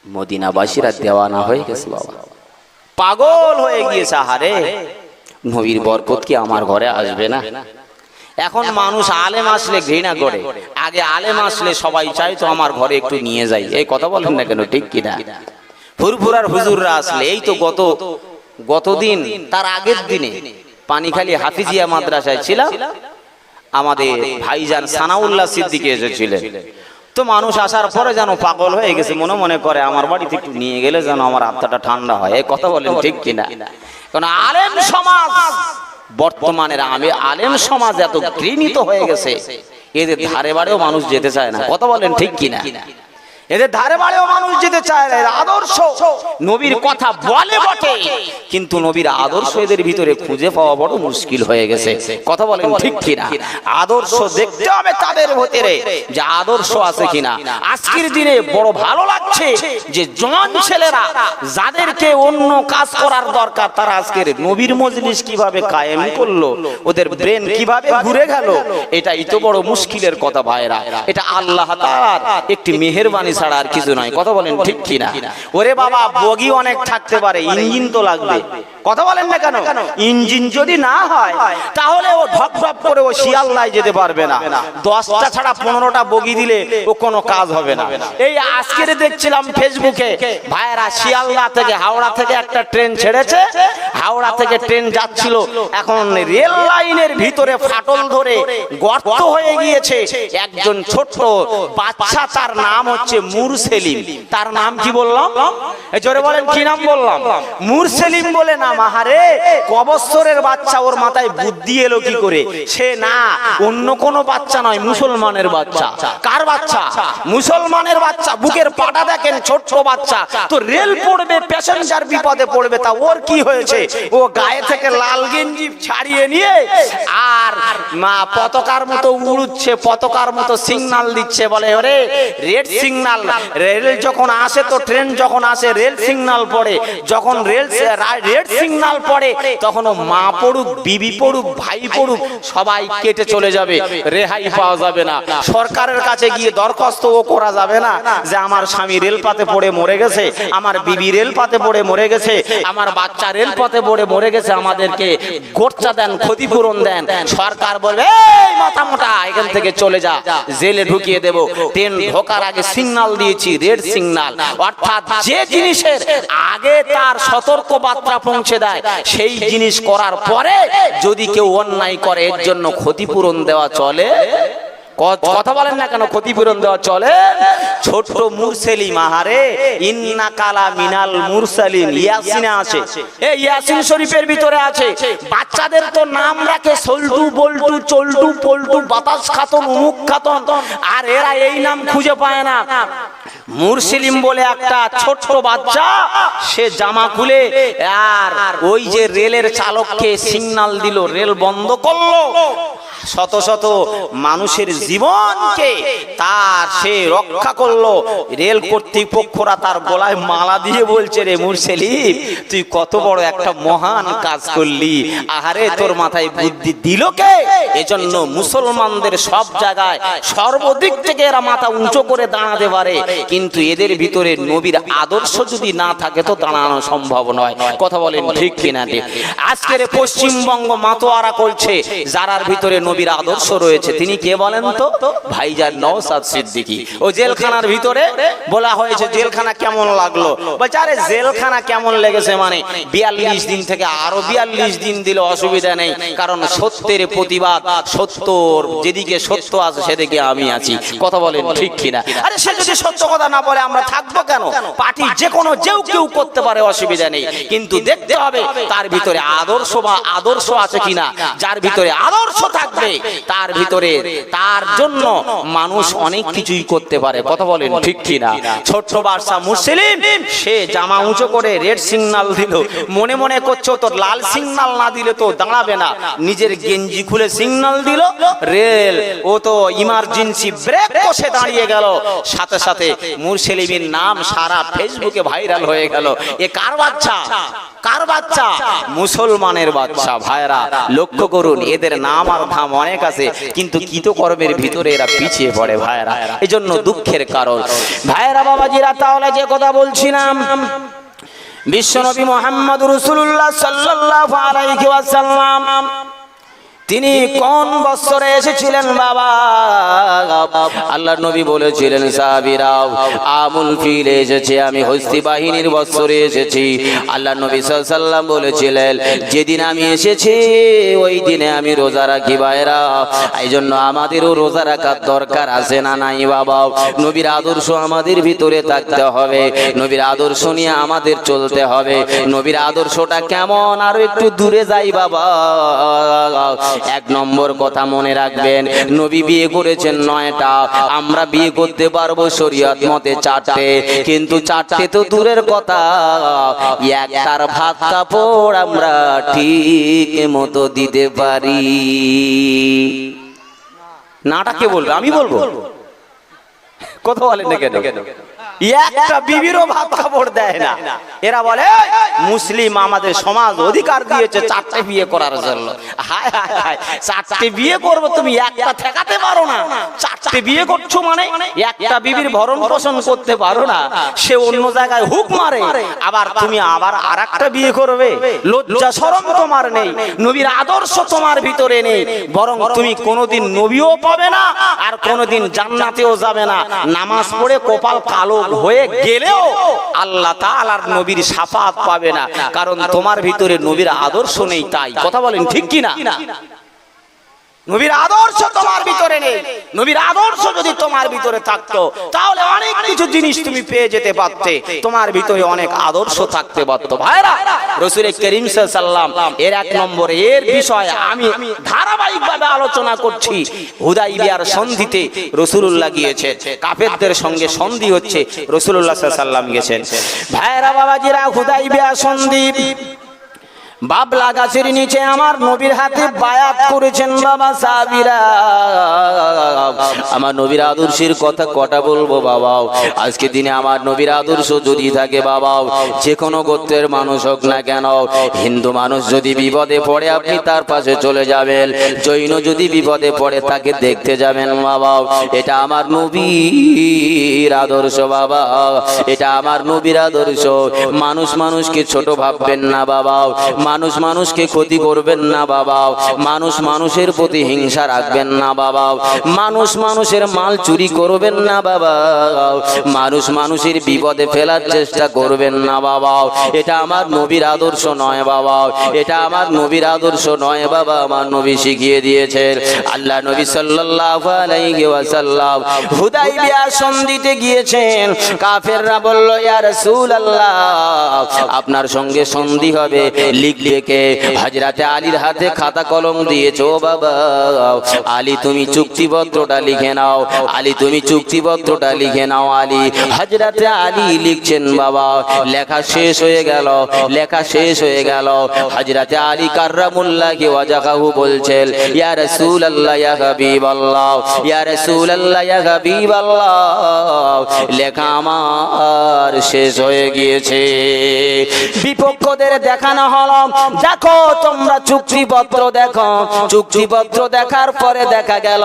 মদিনাবাসীরা দেওয়ানা হয়ে গেছে বাবা, পাগল হয়ে গিয়েছে। আহারে নবীর বরকত কি আমার ঘরে আসবে না? এখন মানুষ আলেম আসলে ঘৃণা করে, আগে আলেম আসলে সবাই চায় তো আমার ঘরে একটু নিয়ে যাই। এই কথা বলেন না কেন, ঠিক কিনা? ফুরফুরার হুজুররা আসলে, এই তো গতদিন তার আগের দিনে পানিখালি হাফিজিয়া মাদ্রাসায় ছিলাম, আমাদের ভাইজান সানাউল্লাহ সিদ্দিকী এসেছিলেন। তো মানুষ আসার পরে যেন পাগল হয়ে গেছে, মনে মনে করে আমার বাড়িতে একটু নিয়ে গেলে যেন আমার আত্মাটা ঠান্ডা হয়। এই কথা বলেন ঠিক কিনা? কারণ আলেম সমাজ বর্তমানের আলেম সমাজ এত ঘৃণিত হয়ে গেছে, এদের ধারে বাড়েও মানুষ যেতে চায় না। কথা বলেন ঠিক কিনা? এদের ধারে বাড়েও মানুষ যেতে চায় না। আদর্শ নবীর কথা বলে বটে, কিন্তু নবীর আদর্শ এদের ভিতরে খুঁজে পাওয়া বড় মুশকিল হয়ে গেছে। কথা বলেন ঠিক কিনা? আদর্শ দেখতে হবে তাদের ভিতরে যে আদর্শ আছে কিনা। আজকের দিনে বড় ভালো লাগছে যে জওয়ান ছেলেরা যাদেরকে অন্য কাজ করার দরকার, তারা আজকের নবীর মজলিস কিভাবে কায়েম করলো, ওদের ব্রেন কিভাবে ঘুরে গেল, এটাই তো বড় মুশকিলের কথা ভাইরা। এটা আল্লাহ তাআলার একটি মেহেরবানি ছাড়া আর কিছু নয়। কথা বলেন ঠিক কিনা? ওরে বাবা, বগি অনেক থাকতে পারে, ইঞ্জিন তো লাগবে। কথা বলেন না কেন? ইঞ্জিন যদি না হয় তাহলে ও ঢপ ঢপ করে ও শিয়ালদায় যেতে পারবে না। 10টা ছাড়া 15টা বগি দিলে ও কোনো কাজ হবে না। এই আজকের দেখছিলাম ফেসবুকে ভাইরা, শিয়ালদা থেকে হাওড়া থেকে একটা ট্রেন ছেড়েছে, হাওড়া থেকে ট্রেন যাচ্ছিল, এখন রেল লাইনের ভিতরে ফাটল ধরে গর্ত হয়ে গিয়েছে। একজন ছোট্ট বাচ্চা, তার নাম হচ্ছে মুরসেলিম। তার নাম কি বললাম? জোরে বলেন, কি নাম বললাম? মুরসেলিম বলে নাম। আহারে, কবস্তরের বাচ্চা, ওর মাথায় বুদ্ধি এলো কি করে? সে না অন্য কোন বাচ্চা নয়, মুসলমানের বাচ্চা। কার বাচ্চা? মুসলমানের বাচ্চা। বুকের পাটা দেখেন, ছোট্ট বাচ্চা। তো রেল পড়বে, প্যাসেঞ্জার বিপদে পড়বে, তা ওর কি হয়েছে? ও গায়ে থেকে লাল গেঞ্জি ছাড়িয়ে নিয়ে আর পতাকার মতো উড়ুচ্ছে, পতাকার মতো সিগন্যাল দিচ্ছে, বলে ওরে রেড সিগন্যাল। রেল যখন আসে, তো ট্রেন যখন আসে রেল সিগন্যাল পড়ে, যখন রেড সিগন্যাল পড়ে তখন মা পড়ুক, বিবি পড়ুক, ভাই পড়ুক, সবাই কেটে চলে যাবে, রেহাই পাওয়া যাবে না। সরকারের কাছে গিয়ে দরখাস্ত ও করা যাবে না যে আমার স্বামী রেলপথে পড়ে মরে গেছে, আমার বিবি রেলপথে পড়ে মরে গেছে, আমার বাচ্চা রেলপথে পড়ে মরে গেছে, আমাদেরকে খরচা দেন, ক্ষতিপূরণ দেন। সরকার বলবে এই মাথা মোটা, এখান থেকে চলে যা, জেলে ঢুকিয়ে দেব। ট্রেন ঢোকার আগে সিগন্যাল দিয়েছি, রেড সিগন্যাল। অর্থাৎ যে জিনিসের আগে তার সতর্ক বার্তা পৌঁছে দেয়, সেই জিনিস করার পরে যদি কেউ অন্যায় করে, এর জন্য ক্ষতিপূরণ দেওয়া চলে। কথা বলেন না কেন? ক্ষতিপূরণ দেওয়া চলে। ছোট্ট মুরসেলিম, আহারে ইন্না কালা মিনাল মুরসালিন, ইয়াসিনে আছে, এই ইয়াসিন শরীফের ভিতরে আছে। বাচ্চাদের তো নাম রাখে সল্টু, বল্টু, চল্টু, পল্টু, বাতাস খাতন, উমুক খাতন, আর এরা এই নাম খুঁজে পায় না। মুরসেলিম বলে একটা ছোট্ট বাচ্চা, সে জামা খুলে আর ওই যে রেলের চালককে সিগন্যাল দিল, রেল বন্ধ করলো। শত শত মানুষের জীবনকে তার সে রক্ষা করলো। রেল কর্তৃপক্ষরা তার গলায় মালা দিয়ে বলছে, রে মুরসেলিম, তুই কত বড় একটা মহান কাজ করলি। আহারে, তোর মাথায় বুদ্ধি দিল কে? এজন্য মুসলমানদের সব জায়গায় সর্বদিক থেকে এরা মাথা উঁচু করে দাঁড়াতে পারে, কিন্তু এদের ভিতরে নবীর আদর্শ যদি না থাকে তো দাঁড়ানো সম্ভব নয়। কথা বলেন ঠিক কিনা? আজকের পশ্চিমবঙ্গ মাতোয়ারা করছে, যারার ভিতরে নবীর আদর্শ রয়েছে। তিনি কে বলেন তো? ভাইজান নওশাদ সিদ্দিকী। ও জেলখানার ভিতরে বলা হয়েছে জেলখানা কেমন লাগলো, বলছে আরে জেলখানা কেমন লেগেছে মানে 42 দিন থেকে আরো 42 দিন দিলে অসুবিধা নেই, কারণ সত্যের প্রতিবাদ, সত্যর যেদিকে সত্য আছে সেদিকে আমি আছি। কথা বলেন ঠিক কিনা? আরে সে যদি সত্য কথা না বলে আমরা থাকবো কেন? পার্টি যে কোনো কেউ করতে পারে, অসুবিধা নেই, কিন্তু দেখতে হবে তার ভিতরে আদর্শ বা আদর্শ আছে কিনা। যার ভিতরে আদর্শ থাকবে তার ভিতরে, তার জন্য মানুষ অনেক কিছুই করতে পারে। কথা বলেন ঠিক কিনা? ছোট্ট বাদশা মুসলিম, সে জামা উঁচু করে রেড সিগন্যাল দিল, মনে মনে করছো তো লাল সিগন্যাল না দিলে তো দাঁড়াবে না, নিজের গেঞ্জি খুলে সিগন্যাল দিল, রেল ও তো ইমার্জেন্সি ব্রেক কষে দাঁড়িয়ে গেল। সাথে সাথে মুসলিমের নাম সারা ফেসবুকে ভাইরাল হয়ে গেল। এ কার বাচ্চা? কার বাচ্চা? মুসলমানের বাচ্চা। ভাইরা লক্ষ্য করুন, এদের নাম আর ধাম অনেক আছে, কিন্তু কৃতকর্মের ভিতরে এরা পিছিয়ে পড়ে। ভাইরা এই জন্য দুঃখের কারণ। ভাইরা বাবাজিরা, তাহলে যে কথা বলছিলাম, বিশ্বনবী মুহাম্মদ রাসূলুল্লাহ সাল্লাল্লাহু আলাইহি ওয়াসাল্লাম তিনি কোন বছরে এসেছিলেন বাবা? আল্লাহর নবী বলেছিলেন সাহাবীরাও আমুল ফিল এসেছে, আমি হস্তি বাহিনীর বছরে এসেছি। আল্লাহর নবী সাল্লাল্লাহু আলাইহি ওয়াসাল্লাম বলেছিলেন যেদিন আমি এসেছি ওই দিনে আমি রোজা রাখি। ভাইরা এই জন্য আমাদেরও রোজা রাখার দরকার আছে না নাই বাবা? নবীর আদর্শ আমাদের ভিতরে থাকতে হবে, নবীর আদর্শ নিয়ে আমাদের চলতে হবে। নবীর আদর্শটা কেমন আরো একটু দূরে যাই বাবা। এক নম্বর কথা মনে রাখবেন, নবী বিয়ে করেছেন 9টা, আমরা বিয়ে করতে পারবো শরীয়ত মতে 4টে, কিন্তু 4টে তো দূরের কথা, একটার ভাত কাপড় আমরা ঠিক মতো দিতে পারি নাটা কে বলবে? আমি বলবো? কথা বলেন না কেন? একটা বিবিরও ভাত কাপড় দেয় না। এরা বলে মুসলিম আমাদের সমাজ অধিকার দিয়েছে 4টে বিয়ে করার জন্য। হায় হায় হায়, 4টে বিয়ে করবো, তুমি একটা ঠেকাতে পারো না? 4টে বিয়ে করছো মানে একটা বিবির ভরণ পোষণ করতে পারো না, সে অন্য জায়গায় হুক মারে, আবার তুমি আবার আরেকটা বিয়ে করবে? লজ্জা শরম তোমার নেই, নবীর আদর্শ তোমার ভিতরে নেই, বরং তুমি কোনোদিন নবীও পাবে না আর কোনোদিন জান্নাতেও যাবে না। নামাজ পড়ে কপাল কালো হয়ে গেলেও আল্লাহ তাআলার নবীর শাফাত পাবে না, কারণ তোমার ভিতরে নবীর আদর্শ নেই। তাই কথা বলেন ঠিক কিনা? নবীর আদর্শ তোমার ভিতরে নেই। নবীর আদর্শ যদি তোমার ভিতরে থাকতো তাহলে অনেক কিছু জিনিস তুমি পেয়ে যেতে পারতে, তোমার ভিতরে অনেক আদর্শ থাকতে পারতো। ভাইরা রাসূল করিম সাল্লাল্লাহু আলাইহি ওয়াসাল্লাম এর এক নম্বরে এর বিষয়ে আমি ধারাবাহিকভাবে আলোচনা করছি। হুদাইবিয়ার সন্ধিতে রাসূলুল্লাহ গিয়েছেন, কাফেরদের সঙ্গে সন্ধি হচ্ছে, রাসূলুল্লাহ সাল্লাল্লাহু আলাইহি ওয়াসাল্লাম গেছেন। ভাইরা বাবাজিরা, হুদাইবিয়া সন্ধি বাবলা গাছের নিচে আমার নবীর হাতে বায়াত করেছেন বাবা সাহাবীরা। আমার নবীর আদর্শের কথা কটা বলবো বাবা? আজকে দিনে আমার নবীর আদর্শ যদি থাকে বাবা, যে কোনো গোত্রের মানুষ হোক না কেন, হিন্দু মানুষ যদি বিপদে পড়ে আপনি তার পাশে চলে যাবেন, জৈন যদি বিপদে পড়ে তাকে দেখতে যাবেন বাবা। এটা আমার নবীর আদর্শ বাবা, এটা আমার নবীর আদর্শ। মানুষ মানুষকে ছোট ভাববেন না বাবা, মানুষ মানুষকে ক্ষতি করবেন না বাবা, মানুষ মানুষের প্রতি হিংসা রাখবেন না বাবা, মানুষ মানুষের মাল চুরি করবেন না বাবা, মানুষ মানুষের বিপদে ফেলার চেষ্টা করবেন না বাবা। এটা আমার নবীর আদর্শ নয় বাবা, এটা আমার নবীর আদর্শ নয় বাবা। আমার নবী শিখিয়ে দিয়েছেন। আল্লাহ নবী সাল্লাল্লাহু আলাইহি ওয়াসাল্লাম হুদাইবিয়া সন্ধিতে গিয়েছেন। কাফেররা বলল ইয়া রাসূলুল্লাহ আপনার সঙ্গে সন্ধি হবে, লিখবে কে? হযরতে আলীর হাতে খাতা কলম দিয়েছো বাবা। আলী তুমি চুক্তিপত্রটা লিখে নাও, আলী তুমি চুক্তিপত্রটা লিখে নাও। আলী হযরতে আলী লিখছেন বাবা। লেখা শেষ হয়ে গেল, লেখা শেষ হয়ে গেল। হযরতে আলী কাররামুল্লাহি ওয়াজহাহু বলছেন ইয়া রাসূলুল্লাহ ইয়া হাবিবাল্লাহ, ইয়া রাসূলুল্লাহ ইয়া হাবিবাল্লাহ, লেখা আমার শেষ হয়ে গিয়েছে। বিপক্ষদের দেখানো হলো, দেখো তোমরা চুক্তিপত্র দেখো। চুক্তিপত্র দেখার পরে দেখা গেল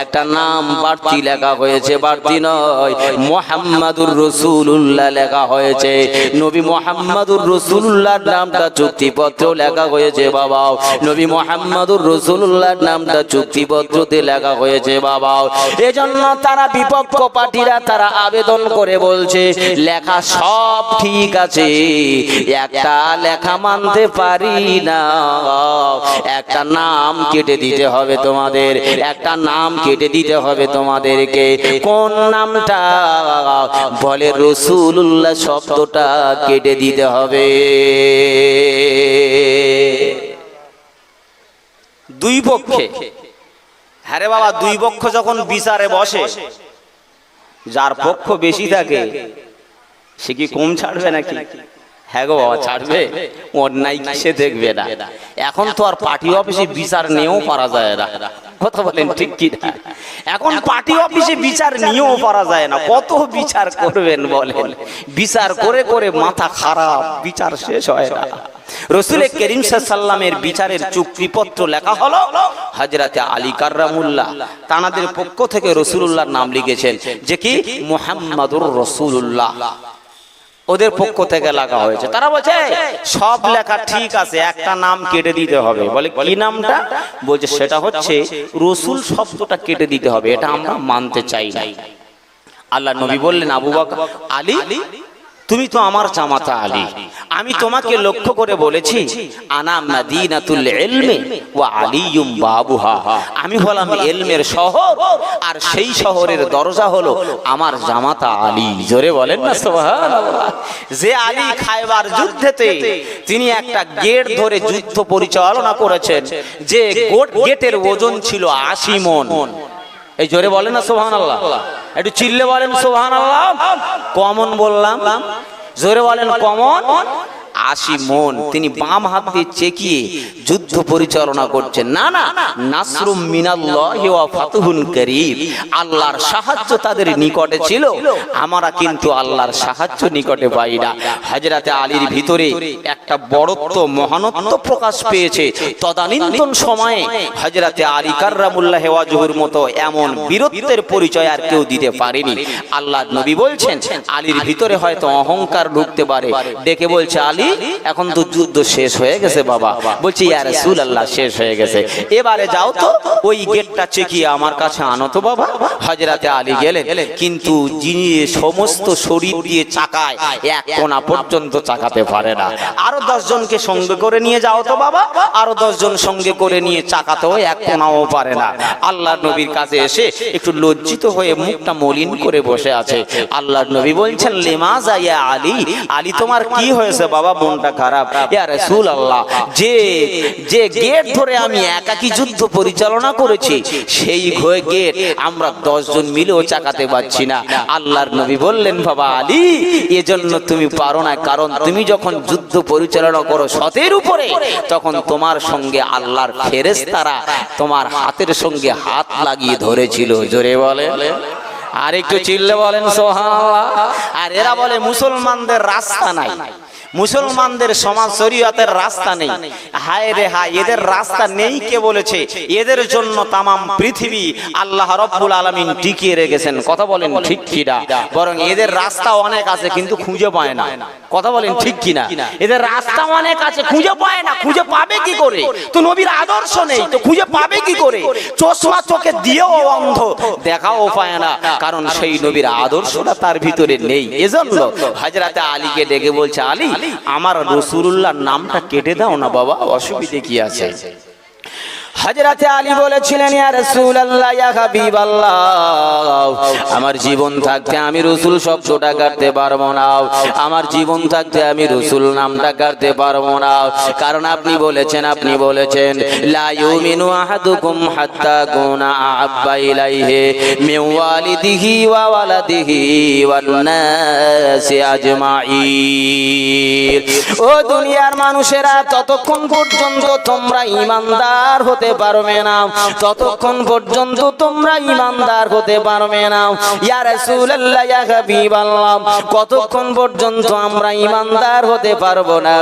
একটা নাম বাড়তি লেখা হয়েছে, বাড়তি নয়, মুহাম্মাদুর রাসূলুল্লাহ লেখা হয়েছে। নবী মুহাম্মাদুর রাসূলুল্লাহর নামটা চুক্তিপত্র লেখা হয়েছে বাবা। নবী মুহাম্মাদুর রাসূলুল্লাহর নামটা চুক্তিপত্রতে লেখা হয়েছে বাবা। এজন্য তারা বিপক্ষ পার্টিরা তারা আবেদন করে বলছে, লেখা সব ঠিক আছে, একটা লেখা মানতে পারি না, একটা নাম কেটে দিতে হবে তোমাদের, একটা নাম কেটে দিতে হবে তোমাদেরকে। কোন নামটা? বলে রাসূলুল্লাহ শব্দটা কেটে দিতে হবে। দুই পক্ষে, হ্যাঁ রে বাবা, দুই পক্ষ যখন বিচারে বসে, যার পক্ষ বেশি থাকে সে কি কম ছাড়বে নাকি? হ্যাঁ গো বাবা, ছাড়বে। অন্যায় সে দেখবে না। এখন তো আর পার্টি অফিসে বিচার নিয়েও পারা যায় না, কথা বলেন ঠিক কি না? এখন পার্টি অফিসে বিচার নিয়েও পারা যায় না। কত বিচার করবেন বলেন? বিচার করে করে মাথা খারাপ, বিচার শেষ হয় না। রাসূল করিম সাল্লাল্লাহু আলাইহি ওয়াসাল্লামের বিচারের চুক্তিপত্র লেখা হলো। হযরতে আলী কাররামুল্লাহ তানাদের পক্ষ থেকে রাসূলুল্লাহর নাম লিখেছেন, যে কি মুহাম্মাদুর রাসূলুল্লাহ, ওদের পক্ষ থেকে লেখা হয়েছে। তারা বলছে সব লেখা ঠিক আছে, একটা নাম কেটে দিতে হবে। বলে কি নামটা? বলছে সেটা হচ্ছে রাসূল শব্দটা কেটে দিতে হবে, এটা আমরা মানতে চাই না। আল্লাহ নবী বললেন, আবু বকর, আলী তুমি তো আমার জামাতা আলী, আমি তোমাকে লক্ষ্য করে বলেছি আনা মাদিনাতুল ইলমি ওয়া আলিয়ুম বাবুহা, আমি হলাম ইলমের শহর আর সেই শহরের দরজা হলো আমার জামাতা আলী। জোরে বলেন না সুবহানাল্লাহ। যে আলী খায়বার যুদ্ধেতে তিনি একটা গেট ধরে যুদ্ধ পরিচালনা করেছেন, যে গেটের ওজন ছিল 80 মণ। এই জোরে বলেন না সুবহানাল্লাহ, একটু চিল্লে বলেন সুবহানাল্লাহ। কমন বললাম, জোরে বলেন কমন। 80 মণ তিনি বাম হাত দিয়ে চেকিয়ে যুদ্ধ পরিচালনা করছেন। না না, নাসরুম মিনাল্লাহি ওয়া ফাতহুন করিম, আল্লাহর সাহায্য তাদের নিকটে ছিল, আমরা কিন্তু আল্লাহর সাহায্য নিকটে পাই না। হযরতে আলীর ভিতরে একটা বড়ত্ব, মহানত্ব প্রকাশ পেয়েছে। তদানীন্তন সময়ে হযরতে আলী কাররামুল্লাহ ওয়াজহুর মতো এমন বীরত্বের পরিচয় আর কেউ দিতে পারেনি। আল্লাহর নবী বলছেন আলীর ভিতরে হয়তো অহংকার ঢুকতে পারে। ডেকে বলছে, আলী এখন তো যুদ্ধ শেষ হয়ে গেছে বাবা। বলছি ইয়া রাসূলুল্লাহ শেষ হয়ে গেছে, এবারে যাও তো ওই গেটটা চেকিয়ে আমার কাছে আনো তো বাবা। হযরতে আলী গেলেন, কিন্তু যিনি সমস্ত শরীর দিয়ে চাকায় এক কোণা পর্যন্ত চাকাতে পারে না। আরো 10 জনকে সঙ্গে করে নিয়ে যাও তো বাবা। আরো 10 জন সঙ্গে করে নিয়ে চাকাতেও এক কোণাও পারে না। আল্লাহর নবীর কাছে এসে একটু লজ্জিত হয়ে মুখটা মলিন করে বসে আছে। আল্লাহর নবী বলছেন, লিমাযা ইয়া আলী, আলী তোমার কি হয়েছে বাবা, মনটা খারাপ? ইয়া রাসূলুল্লাহ, যে গেট ধরে আমি একাকী যুদ্ধ পরিচালনা করেছি, সেই গেট আমরা 10 জন মিলেও চাকাতে পারছি না। আল্লাহর নবী বললেন, বাবা আলী, এজন্য তুমি পারো না, কারণ তুমি যখন যুদ্ধ পরিচালনা করো সতের উপরে, তখন তোমার সঙ্গে আল্লাহর ফেরেশতারা তোমার হাতের সঙ্গে হাত লাগিয়ে ধরেছিল। জোরে বলেন, আর একটু চিল্লে বলেন সুবহানাল্লাহ। আর এরা বলে মুসলমানদের রাস্তা নাই, মুসলমানদের সমাজ শরীয়তের রাস্তা নেই। হায় রে হায়, এদের রাস্তা নেই কে বলেছে? এদের জন্য তামাম পৃথিবী আল্লাহ রাব্বুল আলামিন টিকিয়ে রেখেছেন। কথা বলেন ঠিক কিনা? বরং এদের রাস্তা অনেক আছে কিন্তু খুঁজে পায় না। কথা বলেন ঠিক কিনা? এদের রাস্তা অনেক আছে, খুঁজে পায় না। খুঁজে পাবে কি করে? তো নবীর আদর্শ নেই, তো খুঁজে পাবে কি করে? চশমা চোখে দিয়েও অন্ধ, দেখাও পায় না, কারণ সেই নবীর আদর্শটা তার ভিতরে নেই। এজন্য হযরতে আলীকে ডেকে বলছে, আলী আমার রাসূলুল্লাহর নামটা কেটে দাও না বাবা, অসুবিধা কি আছে? হযরতে আলী বলেছিলেন, ইয়া রাসূলুল্লাহ, ইয়া হাবিবাল্লাহ, আমার জীবন থাকতে আমি রাসূল শব্দটা কাটতে পারবো না। আমার জীবন থাকতে আমি রাসূল নামটা কাটতে পারবো না, কারণ আপনি বলেছেন লা ইউমিনু আহাদুকুম হাত্তা কুনা আহাব্বা ইলাইহি মিন ওয়ালিদিহি ওয়া ওয়ালাদিহি ওয়ান নাসি আজমাইন। ও দুনিয়ার মানুষেরা, ততক্ষণ পর্যন্ত তোমরা ঈমানদার হতে হতে পারবে না, ততক্ষণ পর্যন্ত তোমরা ঈমানদার হতে পারবে না। ইয়া রাসূলুল্লাহ, ইয়া হাবিবাল্লাহ, কতক্ষণ পর্যন্ত আমরা ঈমানদার হতে পারবো না?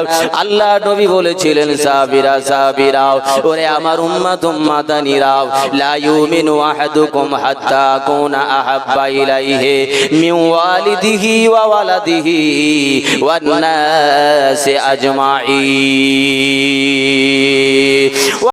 আল্লাহ নবী বলেছিলেন, সাবিরা সাবিরা, ওরে আমার উম্মত উম্মাদানিরা, লা ইউমিনু আহাদুকুম হাত্তা কুনা আহাব্বা ইলাইহি মিন ওয়ালিদিহি ওয়া ওয়ালাদিহি ওয়ান নাসি আজমাইন।